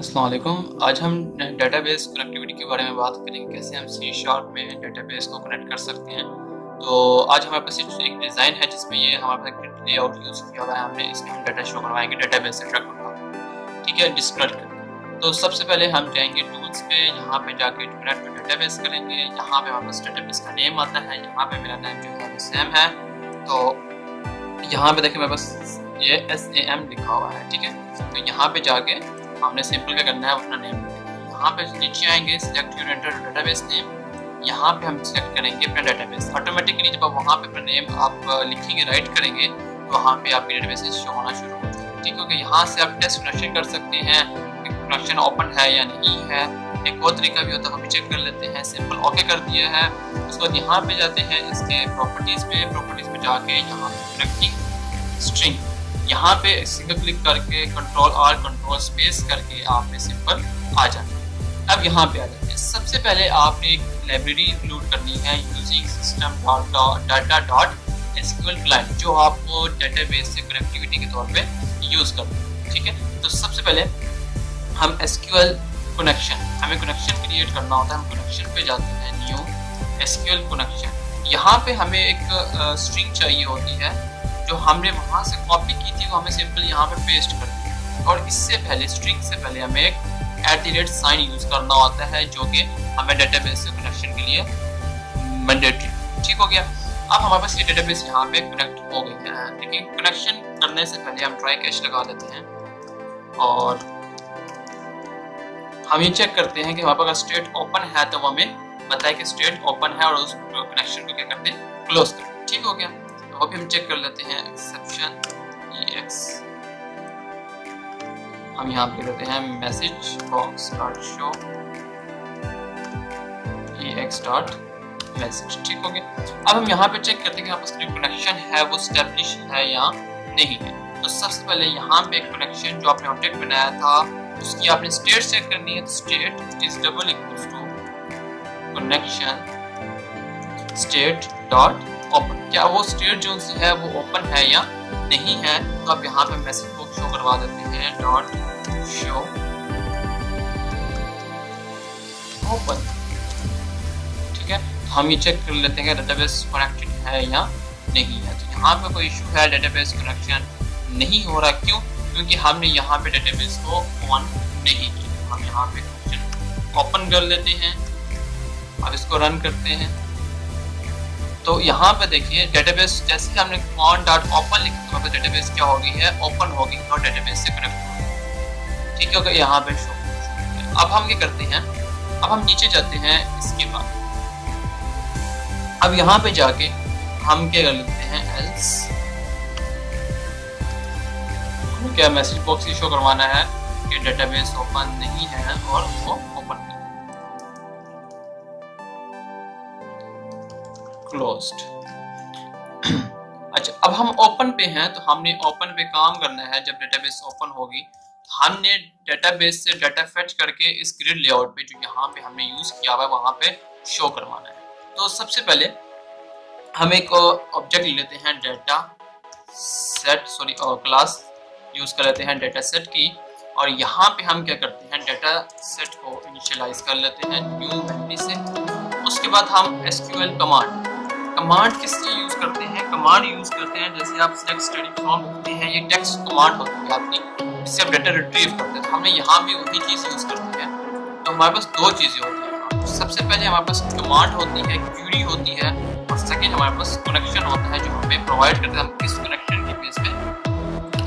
अस्सलाम वालेकुम। आज हम डेटाबेस कनेक्टिविटी के बारे में बात करेंगे, कैसे हम सी शार्प में डेटाबेस को कनेक्ट कर सकते हैं। तो आज हमारे पास एक डिज़ाइन है जिसमें ये हमारे पास ग्रिड लेआउट यूज़ किया हुआ है हमने। इसमें हम डाटा शो करवाएंगे डेटाबेस से ट्रैक करवा, ठीक है, डिस्कनेक्ट करके। तो सबसे पहले हम जाएंगे टूल्स पे, यहाँ पे जाके कनेक्ट टू डेटाबेस करेंगे। यहाँ पे हमारे पास डेटाबेस का नेम आता है, यहाँ पे मेरा नेम जो है सैम है। तो यहाँ पे देखिए मेरे पास ये SAM लिखा हुआ है, ठीक है। तो यहाँ पे जाके हमने सिंपल क्या करना है, अपना नेम। यहाँ पे नीचे आएंगे, select your enter database name. यहाँ पे हम सिलेक्ट करेंगे अपना डेटाबेस। ऑटोमेटिकली जब आप वहाँ पे अपना नेम आप लिखेंगे, राइट करेंगे, तो वहाँ पे आपके डेटाबेस शो होना शुरू हो जाएगा, ठीक है। क्योंकि यहाँ से आप टेस्ट कनेक्शन कर सकते हैं कि कनेक्शन ओपन है या नहीं है। एक और तरीका भी होता है, हम चेक कर लेते हैं। सिंपल ओके कर दिया है, उसके बाद यहाँ पे जाते हैं इसके प्रॉपर्टीज पे जाके यहाँ पे कनेक्टिंग स्ट्रिंग, यहाँ पे सिंगल क्लिक करके कंट्रोल कंट्रोल स्पेस करके आपने सिंपल आ जाना। अब यहाँ पे आ जाते हैं। सबसे पहले आपने एक लाइब्रेरी इंक्लूड करनी है using system data dot SQL client, जो आपको डेटाबेस से कनेक्टिविटी के तौर पे यूज करना है, ठीक है। तो सबसे पहले हम SQL कनेक्शन, हमें कनेक्शन क्रिएट करना होता है। हम कनेक्शन पे जाते हैं, न्यू SQL कनेक्शन। यहाँ पे हमें एक स्ट्रिंग चाहिए होती है जो हमने वहाँ से कॉपी की थी, वो हमें सिंपल यहाँ पे पेस्ट कर दी। और इससे पहले स्ट्रिंग से पहले हमें एक @ साइन यूज करना होता है, जो कि हमें डेटाबेस से कनेक्शन के लिए मैंडेटरी, ठीक हो गया। अब हमारे पास ये डेटाबेस यहाँ पे कनेक्ट हो गई है, लेकिन कनेक्शन करने से पहले हम ट्राई कैश लगा देते हैं और हम ये चेक करते हैं कि हमारे पास स्टेट ओपन है, तो हमें बताए कि स्टेट ओपन है और उस कनेक्शन को क्या करते हैं, क्लोज करते, ठीक हो गया। तो अभी हम चेक कर लेते हैं एक्सेप्शन EX। हम यहाँ पे लेते हैं message box dot show EX dot message, ठीक हो गया। अब हम यहाँ पे चेक करते हैं कि आपका जो कनेक्शन है वो स्टैब्लिश है या नहीं है। तो सबसे पहले यहाँ पे कनेक्शन जो आपने ऑब्जेक्ट बनाया था उसकी आपने स्टेट चेक करनी है। तो state is double equals to connection state dot open. क्या वो स्टेट जो है वो ओपन है या नहीं है। तो आप यहाँ पे मैसेज को शो करवा देते हैं, डॉट शो ओपन, ठीक है। तो हम ये चेक कर लेते हैं कि डेटाबेस कनेक्टेड है या नहीं है। तो यहाँ पे कोई इशू है, डेटाबेस कनेक्शन नहीं हो रहा। क्यों? क्योंकि हमने यहाँ पे डेटाबेस को ऑन नहीं किया। हम यहाँ पे कनेक्शन ओपन कर लेते हैं, अब इसको रन करते हैं। तो यहाँ पे देखिए डेटाबेस जैसे हमने कमांड डॉट ओपन लिखा तो डेटाबेस क्या हो गई है, ओपन हो गई और डेटाबेस से कनेक्ट हो गई, ठीक है। यहाँ पे शो। अब हम क्या करते हैं, अब हम नीचे जाते हैं। इसके बाद अब यहाँ पे जाके हम क्या कर लेते हैं, एल्स क्या मैसेज बॉक्स ही शो करवाना है कि डेटाबेस ओपन नहीं है और वो ओपन क्लोज्ड। अच्छा, अब हम ओपन पे हैं, तो हमने ओपन पे काम करना है। जब डेटाबेस ओपन होगी हमने डेटाबेस से डाटा फेच करके इस ग्रिड लेआउट पे जो यहाँ पे हमने यूज किया हुआ है वहां पे शो करवाना है। तो सबसे पहले हम एक ऑब्जेक्ट लेते हैं, डाटा सेट क्लास यूज कर लेते हैं डाटा सेट की। और यहाँ पे हम क्या करते हैं, डाटा सेट को इनिशियलाइज कर लेते हैं न्यू मेमोरी से। उसके बाद हम SQL कमांड किस लिए यूज करते हैं, कमांड यूज करते हैं जैसे आप सिलेक्ट स्टडी फ्रॉम लिखते हैं, ये टेक्स्ट कमांड होती है आपकी, इससे आप डाटा रिट्रीव करते हैं। तो हमने यहाँ भी वही चीज यूज करते हैं। तो हमारे पास दो चीजें होती हैं। सबसे पहले हमारे पास कमांड होती है, क्वेरी होती है, और सेकेंड हमारे पास कनेक्शन होता है जो हमें प्रोवाइड करते हैं। हम किस कनेक्शन के बेस पे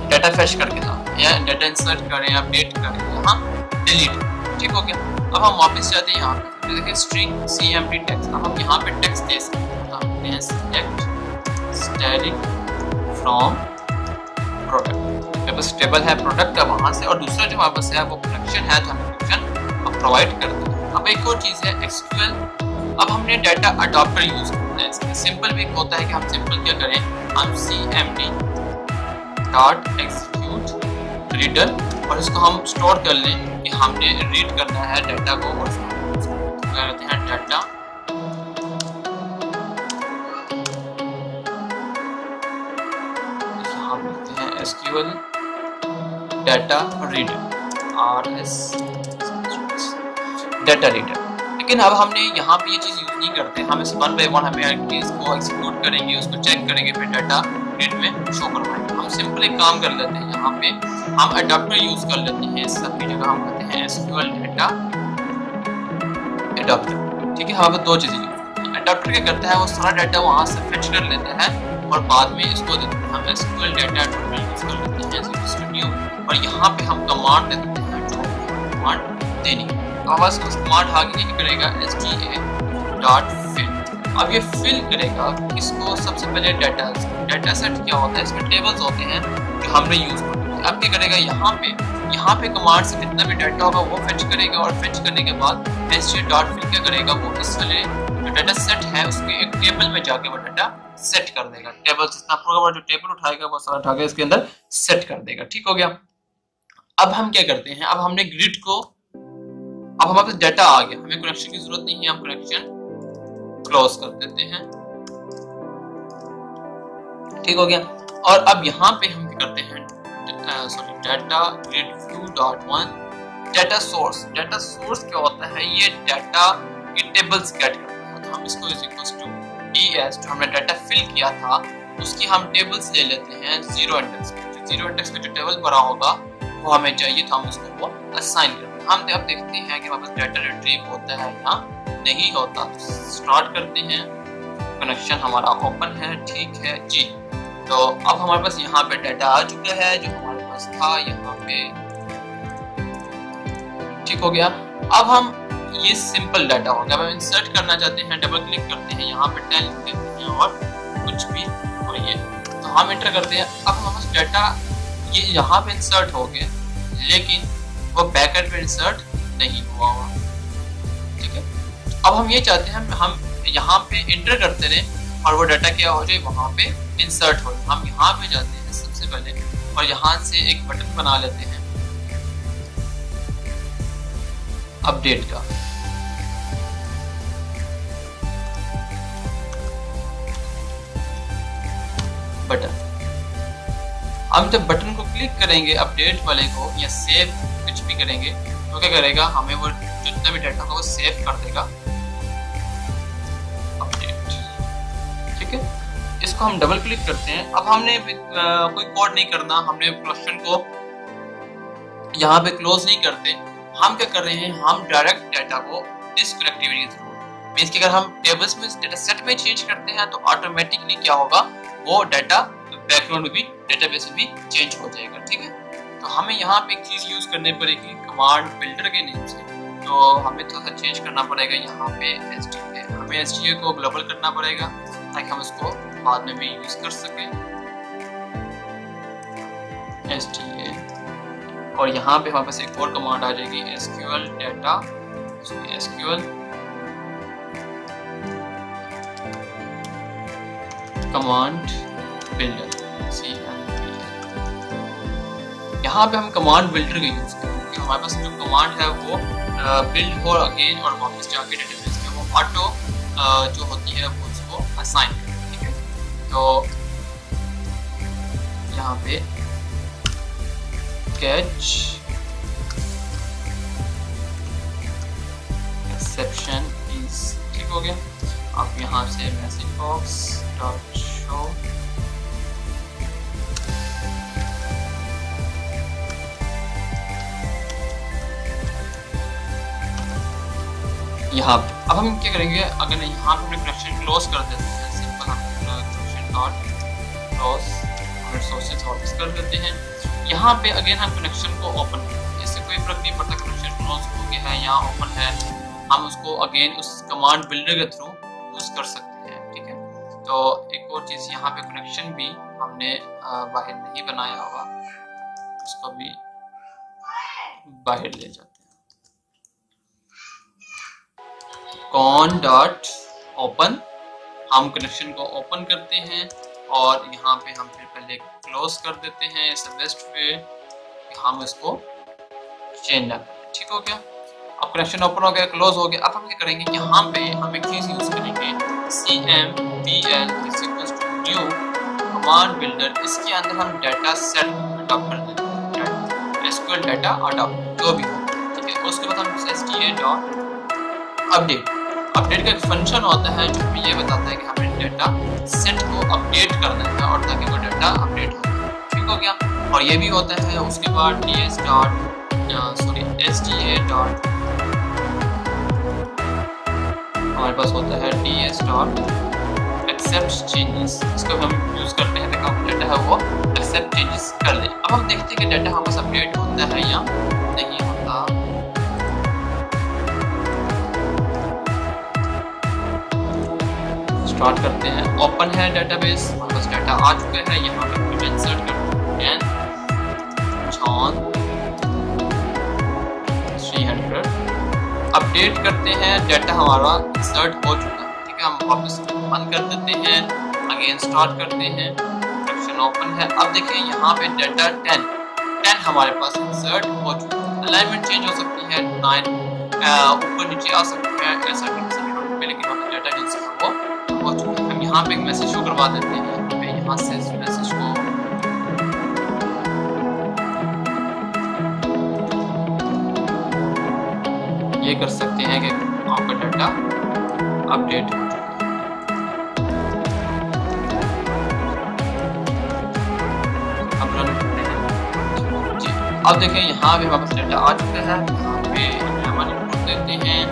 डाटा फेच करके लाते हैं, या डाटा इंसर्ट करें, अपडेट करें, यहाँ डिलीट, ठीक हो गया। अब हम वापस जाते हैं यहाँ पे, देखिए स्ट्रिंग CMD टेक्स्ट। अब हम यहाँ पे टेक्स्ट दे सकते हैं, select static from product। मेरे पास टेबल है प्रोडक्ट का वहां से, और दूसरा जो हमारे पास है वो कनेक्शन है, तो हम कनेक्शन अब प्रोवाइड कर देते हैं। अब एक और चीज है SQL। अब हमने डाटा अडॉप्टर यूज करना है। इसमें सिंपल भी होता है कि हम सिंपल क्या करें, हम CMD डॉट एक्जीक्यूट रीडर, और इसको हम स्टोर कर लें कि हमने रीड करना है डाटा को, और करते हैं data SQL data reader. RS data reader. लेकिन अब हमने यहाँ पे ये चीज़ यूज नहीं करते, हम इस 1 by 1 हमें इसको एक्सिक्यूट करेंगे, उसको चेक करेंगे, फिर डाटा रीड में शो करवाएंगे। हम सिंपल एक काम कर लेते हैं, यहाँ पे हम अडाप्टर यूज कर लेते हैं, इस सब की जगह हम कहते हैं SQL डाटा अडाप्टर। ठीक है, हमारे दो चीज़ें यूज करते हैं। अडाप्टर क्या करता है, वो सारा डाटा वहाँ से फेच कर लेता है और बाद में इसको देते हैं हम SQL डाटा अडाप्टर यूज कर लेते हैं स्टूडियो, और यहाँ पे हम कमांड दे देते हैं जो कमांड देनी है। आवाज उस कमांड आगे क्या करेगा, STA.fill। अब ये फिल करेगा इसको, सबसे पहले डाटा सेट क्या होता है, इसमें टेबल्स होते हैं जो हमने यूज करते हैं। अब क्या करेगा, यहाँ पे कमांड से जितना भी डाटा होगा वो फेच करेगा, और फेच करने के बाद STA.fill क्या करेगा, वो इस वाले जो डाटा सेट है उसके एक टेबल में जाके वो डाटा सेट कर देगा। टेबल जितना प्रोग्रामर जो टेबल उठाएगा वो सारा उठा के इसके अंदर सेट कर देगा। ठीक हो गया। अब हम क्या करते हैं, अब हमने ग्रिड को, अब हमारे पास डाटा आ गया, हमें कनेक्शन की जरूरत नहीं है, हम कनेक्शन क्लोज कर देते हैं। ठीक हो गया। और अब यहाँ पे हम क्या करते हैं, data grid view dot one data source. Data source क्या होता है, ये डाटा के टेबल्स गेट करता है। तो हम इसको इज इक्वल्स टू DS, जो हमने डाटा फिल किया था उसकी हम टेबल्स ले लेते हैं जीरो इंडेक्स पे। जीरो इंडेक्स पे जो टेबल भरा होगा वो हमें चाहिए, तो हम उसको वो असाइन करते हैं। हम अब देखते हैं कि वापस डाटा रिट्रीव होता है या नहीं होता। स्टार्ट करते हैं, कनेक्शन हमारा ओपन है, ठीक है जी। तो अब हमारे पास यहाँ पे डाटा आ चुका है जो हमारे पास था यहाँ पे। ठीक हो गया। अब हम ये सिंपल डाटा हो गया, अब हम इंसर्ट करना चाहते हैं, डबल क्लिक करते हैं, यहाँ पे 10 लिख देते हैं और कुछ भी, और ये तो हम एंटर करते हैं। अब हमारे पास डाटा ये यहाँ पे इंसर्ट हो गया, लेकिन वो बैकएंड पे इंसर्ट नहीं हुआ हुआ। ठीक है। अब हम ये चाहते हैं हम यहाँ पे एंटर करते रहे और वो डाटा क्या हो जाए, वहाँ पे इंसर्ट हो। हम यहाँ पे जाते हैं सबसे पहले और यहाँ से एक बटन बना लेते हैं अपडेट का। बटन, हम जब बटन को क्लिक करेंगे अपडेट वाले को या सेव कुछ भी करेंगे तो क्या करेगा, हमें वो जितना भी डाटा होगा वो सेव कर देगा अपडेट। ठीक है। इसको हम डबल क्लिक करते हैं। अब हमने कोई कोड नहीं करना, हमने क्वेश्चन को यहाँ पे क्लोज नहीं करते। हम क्या कर रहे हैं, हम डायरेक्ट डाटा को डिस्क कनेक्टिविटी के थ्रू, मींस कि अगर हम टेबल्स में डाटा सेट में चेंज करते हैं तो ऑटोमेटिकली क्या होगा, वो डाटा बैकग्राउंड में भी डेटाबेस में भी चेंज हो जाएगा। ठीक है। तो हमें यहाँ पे एक चीज यूज करनी पड़ेगी कमांड बिल्डर के नेम से, तो हमें थोड़ा सा चेंज करना पड़ेगा। यहाँ पे STA, हमें STA को ग्लोबल करना पड़ेगा ताकि हम इसको बाद में भी यूज कर सकें। STA, और यहाँ पे हमारे पास एक और कमांड आ जाएगी SQL data, SQL command builder, यहाँ पे हम कमांड बिल्डर का यूज करेंगे। हमारे पास जो कमांड है वो बिल्ड हो अगेन और वापस जाके डेटाबेस में वो ऑटो जो होती है वो उसको असाइन करें। ठीक है। तो यहाँ पे कैच एक्सेप्शन इज, ठीक हो गया। आप यहाँ से मैसेज बॉक्स डॉट शो यहाँ पे, अब हम क्या करेंगे, अगर यहाँ पे कनेक्शन क्लोज कर देते हैं, सिंपल हम कनेक्शन डॉट क्लोज रिसोर्सेज वापस कर देते हैं। यहाँ पे अगेन हम कनेक्शन को ओपन करते हैं, इससे कोई फर्क नहीं पड़ता कनेक्शन क्लोज हो गया है या ओपन है, हम उसको अगेन उस कमांड बिल्डर के थ्रू यूज कर सकते हैं। ठीक है। तो एक और चीज, यहाँ पे कनेक्शन भी हमने बाहर नहीं बनाया हुआ, उसको भी बाहर ले जाते हैं। कॉन डॉट ओपन, हम कनेक्शन को ओपन करते हैं और यहाँ पे हम फिर पहले क्लोज कर देते हैं। इट्स बेस्ट वे हम इसको चेंज ना करें। ठीक हो गया। अब कनेक्शन ओपन हो गया, क्लोज हो गया। अब हम क्या करेंगे, यहाँ पे हम एक चीज यूज करेंगे CMBL न्यू कमांड बिल्डर। इसके अंदर हम डाटा सेट अडॉप्ट कर देंगे, SQL डाटा अडॉप्ट, जो भी हो, ठीक है। उसके बाद हम sta डॉट अपडेट, अपडेट का एक फंक्शन होता है जो हमें ये बताता है कि हमें डाटा सेट को अपडेट करना है और ताकि वो डाटा अपडेट हो, ठीक हो गया। और ये भी होता है उसके बाद ds डॉट sta डॉट, हमारे पास होता है ds डॉट एक्सेप्ट चेंजेस, इसको हम यूज करते हैं ताकि डाटा है वो एक्सेप्ट चेंजेस कर ले। अब हम देखते हैं कि डाटा हमारे पास अपडेट होता है या नहीं होता। स्टार्ट करते हैं, ओपन है डेटाबेस, हमारे पास डाटा आ चुका है। यहाँ पे इंसर्ट करते हैं जॉन 300, अपडेट करते हैं, डाटा हमारा इंसर्ट हो चुका है, ठीक है। हम वापस बंद कर देते हैं, अगेन स्टार्ट करते हैं, फंक्शन ओपन है। अब देखिए यहाँ पे डाटा 10 हमारे पास इंसर्ट हो चुका है। अलाइनमेंट चेंज हो सकती है, 9 ऊपर नीचे आ सकती है, ऐसा पे, लेकिन हमारा डाटा जो है वो हो चुका है। हम यहाँ पे एक मैसेज शो करवा देते हैं, यहाँ से इस मैसेज को ये कर सकते हैं कि आपका डाटा अपडेट हो चुका है। अब रन करते हैं जी। अब देखें यहाँ पे हमारे पास डाटा आ चुका है, यहाँ पे हम इनपुट देते हैं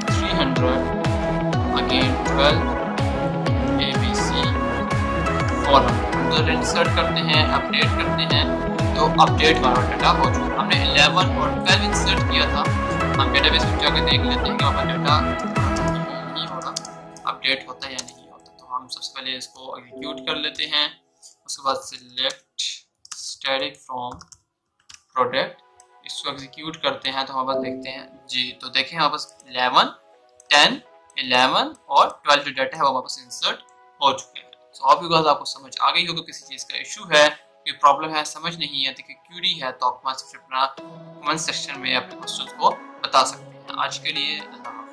300 अगेन 12 ABC 400 इंसर्ट करते हैं, अपडेट करते हैं, तो अपडेट हमारा डाटा हो चुका। हमने 11 और 12 इंसर्ट किया था। हम डेटाबेस में जाकर देख लेते हैं कि हमारा डाटा नहीं हो रहा, अपडेट होता है या नहीं होता। तो हम सबसे पहले इसको एग्जीक्यूट कर लेते हैं, उसके बाद सिलेक्ट स्टैटिक फ्रॉम प्रोडक्ट, इसको एग्जीक्यूट करते हैं। तो हमारे पास देखते हैं जी, तो देखें हमारे पास 11, 10, 11 और 12 जो डाटा है वो हमारे पास इंसर्ट हो चुके हैं। सो आप गाइस आपको समझ आ गई होगा किसी चीज़ का इशू है, कोई प्रॉब्लम है, समझ नहीं है, देखिए क्यूरी है, तो आप हमारे अपना कमेंट सेक्शन में अपने क्वेश्चन को बता सकते हैं। आज के लिए अल्लाह।